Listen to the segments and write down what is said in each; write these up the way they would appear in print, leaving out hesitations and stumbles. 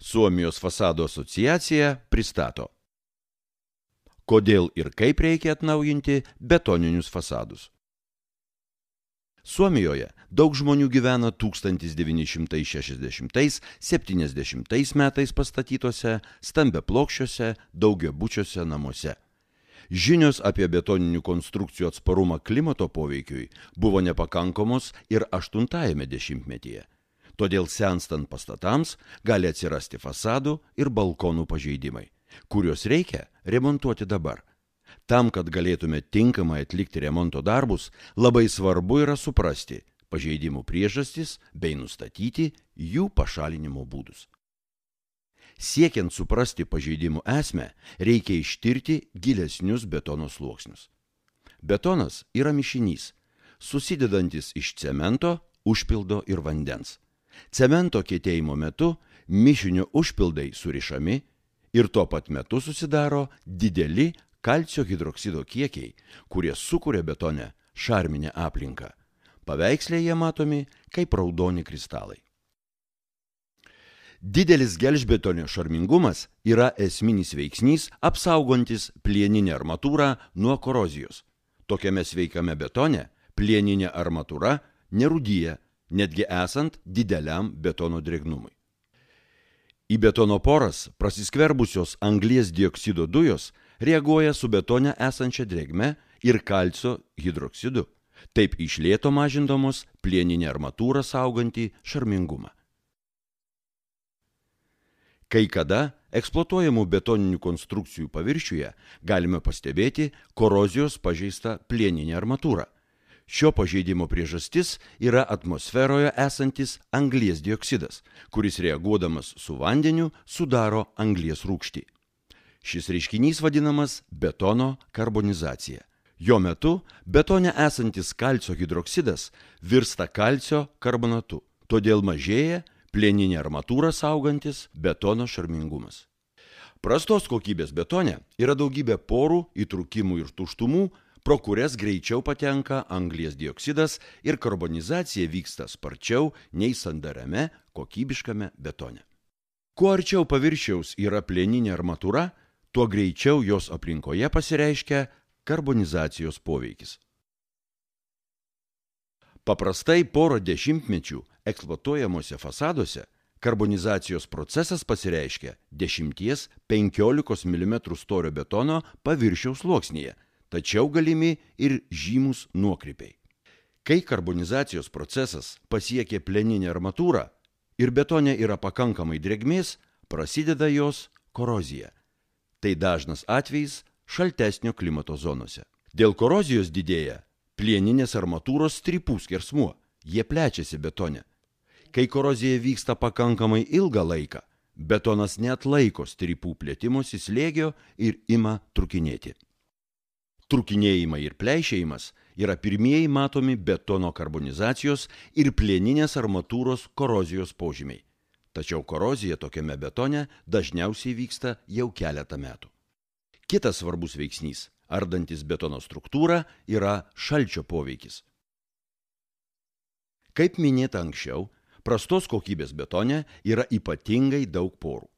Suomijos fasadų asociacija pristato. Kodėl ir kaip reikia atnaujinti betoninius fasadus. Suomijoje daug žmonių gyvena 1960–70 metais pastatytose stambiaplokščiuose daugiabučiuose namuose. Žinios apie betoninių konstrukcijų atsparumą klimato poveikiui buvo nepakankamos ir 8-ajame dešimtmetyje. Todėl senstant pastatams gali atsirasti fasadų ir balkonų pažeidimai, kuriuos reikia remontuoti dabar. Tam, kad galėtume tinkamai atlikti remonto darbus, labai svarbu yra suprasti pažeidimų priežastis bei nustatyti jų pašalinimo būdus. Siekiant suprasti pažeidimų esmę, reikia ištirti gilesnius betono sluoksnius. Betonas yra mišinys, susidedantis iš cemento, užpildo ir vandens. Cemento kietėjimo metu mišinio užpildai surišami ir tuo pat metu susidaro dideli kalcio hidroksido kiekiai, kurie sukuria betone šarminę aplinką. Paveiksle jie matomi kaip raudoni kristalai. Didelis gelžbetonio šarmingumas yra esminis veiksnys apsaugantis plieninę armatūrą nuo korozijos. Tokiame sveikame betone plieninė armatūra nerūdyja, netgi esant dideliam betono drėgnumui. Į betono poras prasiskverbusios anglies dioksido dujos reaguoja su betone esančia drėgme ir kalcio hidroksidu, taip iš lėto mažindamos plieninę armatūrą saugantį šarmingumą. Kai kada eksploatuojamų betoninių konstrukcijų paviršiuje galime pastebėti korozijos pažeistą plieninę armatūrą. Šio pažeidimo priežastis yra atmosferoje esantis anglies dioksidas, kuris reaguodamas su vandeniu sudaro anglies rūgštį. Šis reiškinys vadinamas betono karbonizacija. Jo metu betone esantis kalcio hidroksidas virsta kalcio karbonatu, todėl mažėja plieninę armatūrą saugantis betono šarmingumas. Prastos kokybės betone yra daugybė porų, įtrūkimų ir tuštumų, pro kurias greičiau patenka anglies dioksidas ir karbonizacija vyksta sparčiau nei sandariame kokybiškame betone. Kuo arčiau paviršiaus yra plieninė armatūra, tuo greičiau jos aplinkoje pasireiškia karbonizacijos poveikis. Paprastai porą dešimtmečių eksploatuojamuose fasaduose karbonizacijos procesas pasireiškia 10–15 mm storio betono paviršiaus sluoksnyje, tačiau galimi ir žymūs nuokrypiai. Kai karbonizacijos procesas pasiekia plieninę armatūrą ir betone yra pakankamai drėgmės, prasideda jos korozija. Tai dažnas atvejis šaltesnio klimato zonose. Dėl korozijos didėja plieninės armatūros strypų skersmuo, jie plečiasi betone. Kai korozija vyksta pakankamai ilgą laiką, betonas neatlaiko strypų plėtimosi slėgio ir ima trūkinėti. Trūkinėjimai ir pleišėjimas yra pirmieji matomi betono karbonizacijos ir plieninės armatūros korozijos požymiai. Tačiau korozija tokiame betone dažniausiai vyksta jau keletą metų. Kitas svarbus veiksnys, ardantis betono struktūrą, yra šalčio poveikis. Kaip minėta anksčiau, prastos kokybės betone yra ypatingai daug porų.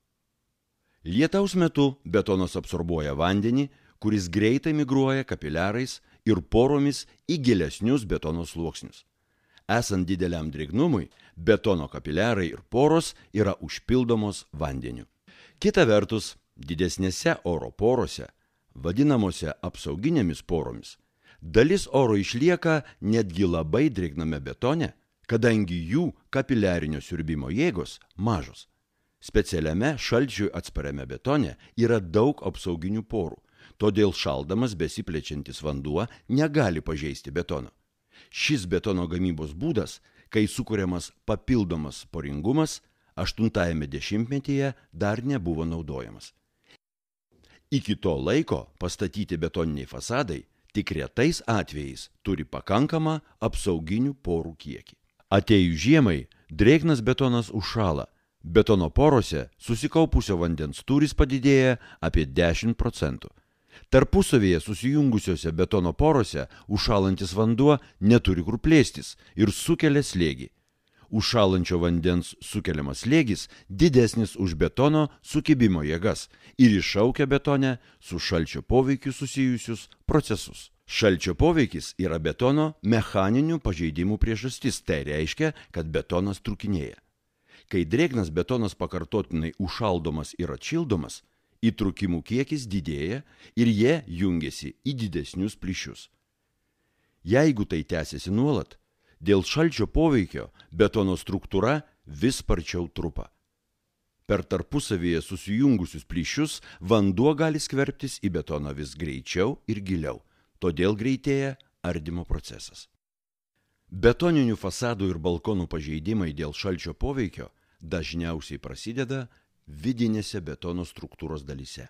Lietaus metu betonas absorbuoja vandenį, kuris greitai migruoja kapiliarais ir poromis į gilesnius betono sluoksnius. Esant dideliam drėgnumui, betono kapiliarai ir poros yra užpildomos vandeniu. Kita vertus, didesnėse oro porose, vadinamose apsauginėmis poromis, dalis oro išlieka netgi labai drėgname betone, kadangi jų kapiliarinio siurbimo jėgos mažos. Specialiame šalčiui atspariame betone yra daug apsauginių porų, todėl šaldamas besiplečiantis vanduo negali pažeisti betono. Šis betono gamybos būdas, kai sukuriamas papildomas poringumas, 8-ajame dešimtmetyje dar nebuvo naudojamas. Iki to laiko pastatyti betoniniai fasadai tik retais atvejais turi pakankamą apsauginių porų kiekį. Atėjus žiemai, drėgnas betonas užšąla. Betono porose susikaupusio vandens tūris padidėja apie 10%. Tarpusavėje susijungusiose betono porose užšąlantis vanduo neturi kur plėstis ir sukelia slėgį. užšąlančio vandens sukeliamas slėgis didesnis už betono sukibimo jėgas ir iššaukia betone su šalčio poveikiu susijusius procesus. Šalčio poveikis yra betono mechaninių pažeidimų priežastis, tai reiškia, kad betonas trūkinėja. Kai drėgnas betonas pakartotinai užšaldomas ir atšildomas, įtrūkimų kiekis didėja ir jie jungiasi į didesnius plyšius. Jeigu tai tęsiasi nuolat, dėl šalčio poveikio betono struktūra vis sparčiau trupa. Per tarpusavyje susijungusius plyšius vanduo gali skverbtis į betoną vis greičiau ir giliau, todėl greitėja ardymo procesas. Betoninių fasadų ir balkonų pažeidimai dėl šalčio poveikio dažniausiai prasideda vidinėse betono struktūros dalyse.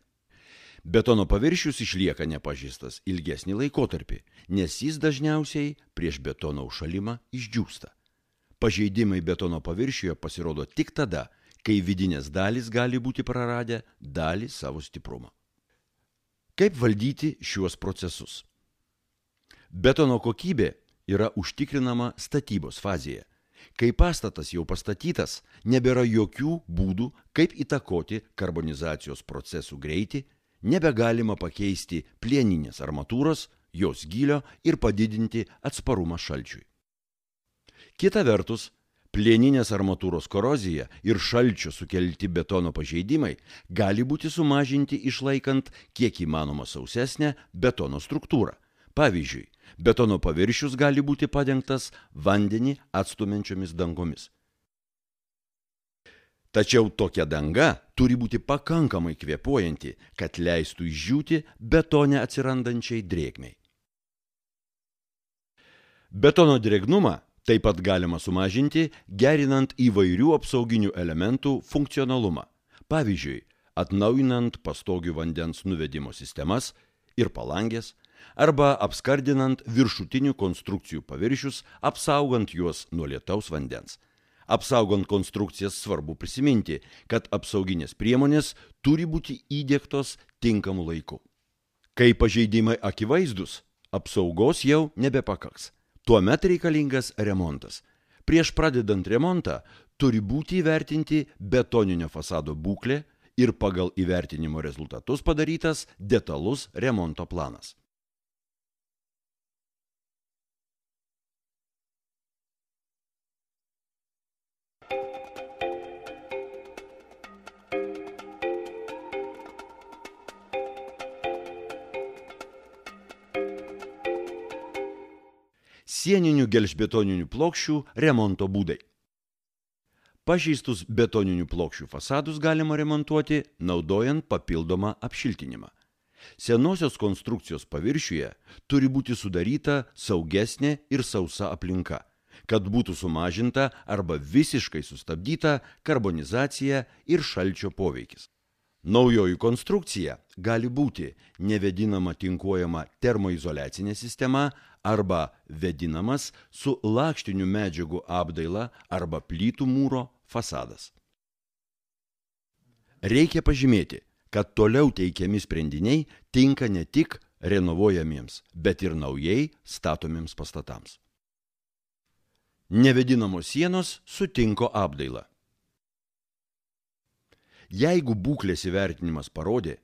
Betono paviršius išlieka nepažeistas ilgesnį laikotarpį, nes jis dažniausiai prieš betono užšalimą išdžiūsta. Pažeidimai betono paviršiuje pasirodo tik tada, kai vidinės dalys gali būti praradę dalį savo stiprumo. Kaip valdyti šiuos procesus? Betono kokybė yra užtikrinama statybos fazėje. Kai pastatas jau pastatytas, nebėra jokių būdų, kaip įtakoti karbonizacijos procesų greitį, nebegalima pakeisti plieninės armatūros, jos gylio ir padidinti atsparumą šalčiui. Kita vertus, plieninės armatūros korozija ir šalčio sukelti betono pažeidimai gali būti sumažinti išlaikant kiek įmanoma sausesnę betono struktūrą. Pavyzdžiui, betono paviršius gali būti padengtas vandenį atstumiančiomis dangomis. Tačiau tokia danga turi būti pakankamai kvėpuojanti, kad leistų išdžiūti betone atsirandančiai drėgmei. Betono drėgnumą taip pat galima sumažinti, gerinant įvairių apsauginių elementų funkcionalumą. Pavyzdžiui, atnaujinant pastogių vandens nuvedimo sistemas ir palangės, arba apskardinant viršutinių konstrukcijų paviršius, apsaugant juos nuo lietaus vandens. Apsaugant konstrukcijas svarbu prisiminti, kad apsauginės priemonės turi būti įdiegtos tinkamu laiku. Kai pažeidimai akivaizdus, apsaugos jau nebepakaks. Tuomet reikalingas remontas. Prieš pradedant remontą turi būti įvertinti betoninio fasado būklė ir pagal įvertinimo rezultatus padarytas detalus remonto planas. Sieninių gelžbetoninių plokščių remonto būdai. Pažeistus betoninių plokščių fasadus galima remontuoti, naudojant papildomą apšiltinimą. Senosios konstrukcijos paviršiuje turi būti sudaryta saugesnė ir sausa aplinka, kad būtų sumažinta arba visiškai sustabdyta karbonizacija ir šalčio poveikis. Naujoji konstrukcija gali būti nevėdinama tinkuojama termoizoliacinė sistema arba vėdinamas su lakštinių medžiagų apdaila arba plytų mūro fasadas. Reikia pažymėti, kad toliau teikiami sprendiniai tinka ne tik renovuojamiems, bet ir naujai statomiems pastatams. Nevėdinamos sienos su tinko apdaila. Jeigu būklės įvertinimas parodė,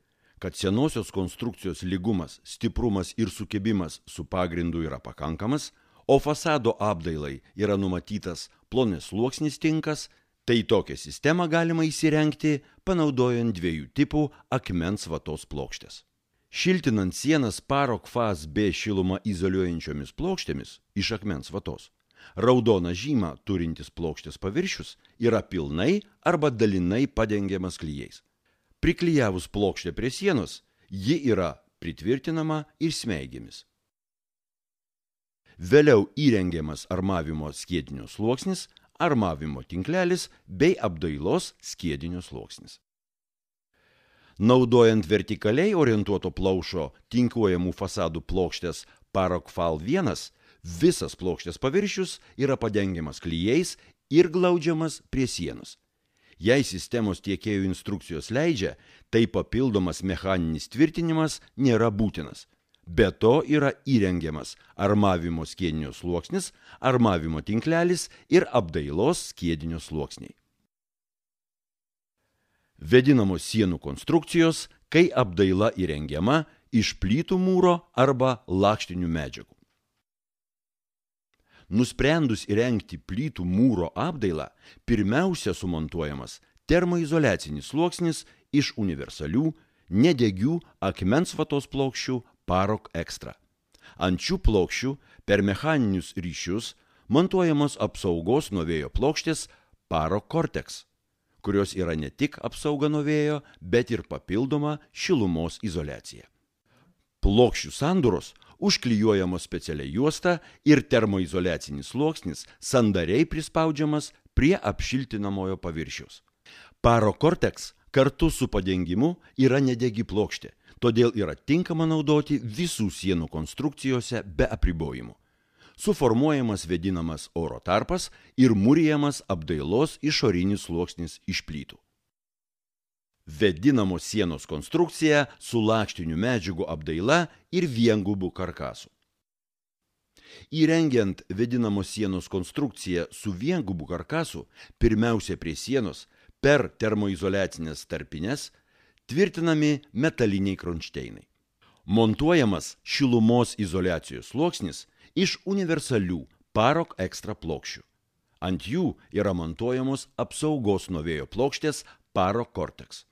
kad senosios konstrukcijos lygumas, stiprumas ir sukibimas su pagrindu yra pakankamas, o fasado apdailai yra numatytas plonesluoksnis tinkas, tai tokią sistemą galima įsirengti panaudojant dviejų tipų akmens vatos plokštės. Šiltinant sienas Parok-Faz B šilumą izoliuojančiomis plokštėmis iš akmens vatos, raudona žyma turintis plokštės paviršius yra pilnai arba dalinai padengiamas klijais. Priklijavus plokštę prie sienos, ji yra pritvirtinama ir smeigiamis. Vėliau įrengiamas armavimo skiedinio sluoksnis, armavimo tinklelis bei apdailos skiedinio sluoksnis. Naudojant vertikaliai orientuoto plaušo tinkuojamų fasadų plokštės Parok-Fal 1, visas plokštės paviršius yra padengiamas klijais ir glaudžiamas prie sienos. Jei sistemos tiekėjų instrukcijos leidžia, tai papildomas mechaninis tvirtinimas nėra būtinas. Be to yra įrengiamas armavimo skiedinio sluoksnis, armavimo tinklelis ir apdailos skiedinio sluoksniai. Vėdinamos sienų konstrukcijos, kai apdaila įrengiama iš plytų mūro arba lakštinių medžiagų. Nusprendus įrengti plytų mūro apdailą, pirmiausia sumontuojamas termoizoliacinis sluoksnis iš universalių, nedegių akmens vatos plokščių Paroc Extra. Ant šių plokščių per mechaninius ryšius montuojamos apsaugos nuo vėjo plokštės Paroc Cortex, kurios yra ne tik apsauga nuo vėjo, bet ir papildoma šilumos izoliacija. Plokščių sandūros užklijuojamos specialia juosta ir termoizoliacinis sluoksnis sandariai prispaudžiamas prie apšiltinamojo paviršiaus. Paroc Cortex kartu su padengimu yra nedegi plokštė, todėl yra tinkama naudoti visų sienų konstrukcijose be apribojimų. Suformuojamas vėdinamas oro tarpas ir mūrijamas apdailos išorinis sluoksnis iš plytų. Vėdinamos sienos konstrukcija su lakštinių medžiagų apdaila ir viengubų karkasu. Įrengiant vėdinamos sienos konstrukciją su viengubų karkasu, pirmiausia prie sienos, per termoizoliacinės tarpines, tvirtinami metaliniai kronšteinai. Montuojamas šilumos izoliacijos sluoksnis iš universalių Paroc Extra plokščių. Ant jų yra montuojamos apsaugos nuo vėjo plokštės Paroc Cortex.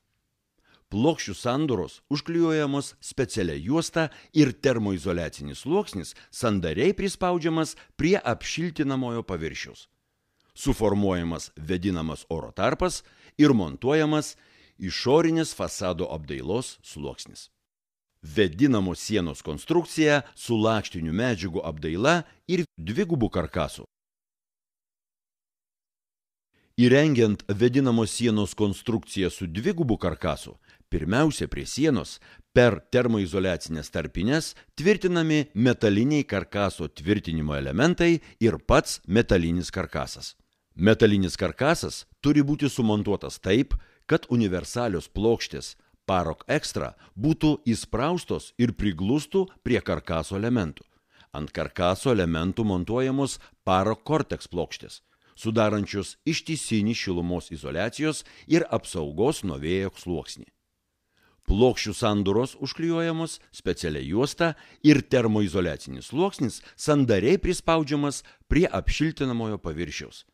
Plokščių sandūros užklijuojamos specialia juosta ir termoizoliacinis sluoksnis sandariai prispaudžiamas prie apšiltinamojo paviršiaus. Suformuojamas vėdinamas oro tarpas ir montuojamas išorinės fasado apdailos sluoksnis. Vėdinamos sienos konstrukcija su lakštinių medžiagų apdaila ir dvigubų karkasų. Įrengiant vėdinamos sienos konstrukciją su dvigubų karkasu, pirmiausia prie sienos per termoizoliacinės tarpines tvirtinami metaliniai karkaso tvirtinimo elementai ir pats metalinis karkasas. Metalinis karkasas turi būti sumontuotas taip, kad universalios plokštės Paroc Extra būtų įspraustos ir priglustų prie karkaso elementų. Ant karkaso elementų montuojamos Paroc Cortex plokštės, sudarančios ištisinį šilumos izoliacijos ir apsaugos nuo vėjo sluoksnį. Plokščių sandūros užklijuojamos specialia juosta ir termoizoliacinis sluoksnis sandariai prispaudžiamas prie apšiltinamojo paviršiaus.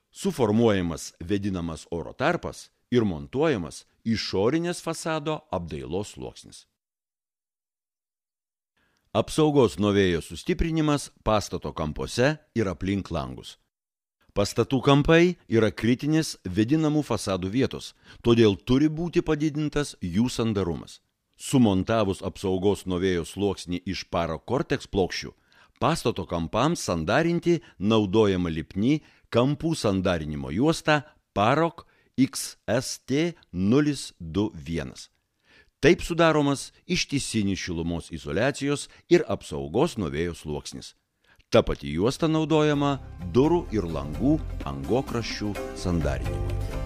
Suformuojamas vėdinamas oro tarpas ir montuojamas išorinės fasado apdailos sluoksnis. Apsaugos nuo vėjo sustiprinimas pastato kampuose ir aplink langus. Pastatų kampai yra kritinės vėdinamų fasadų vietos, todėl turi būti padidintas jų sandarumas. Sumontavus apsaugos nuo vėjo sluoksnį iš Paroc Cortex plokščių, pastato kampams sandarinti naudojama lipni kampų sandarinimo juosta Paroc XST021. Taip sudaromas ištisinis šilumos izoliacijos ir apsaugos nuo vėjo sluoksnis. Ta pati juosta naudojama durų ir langų angokraščių sandarinimui.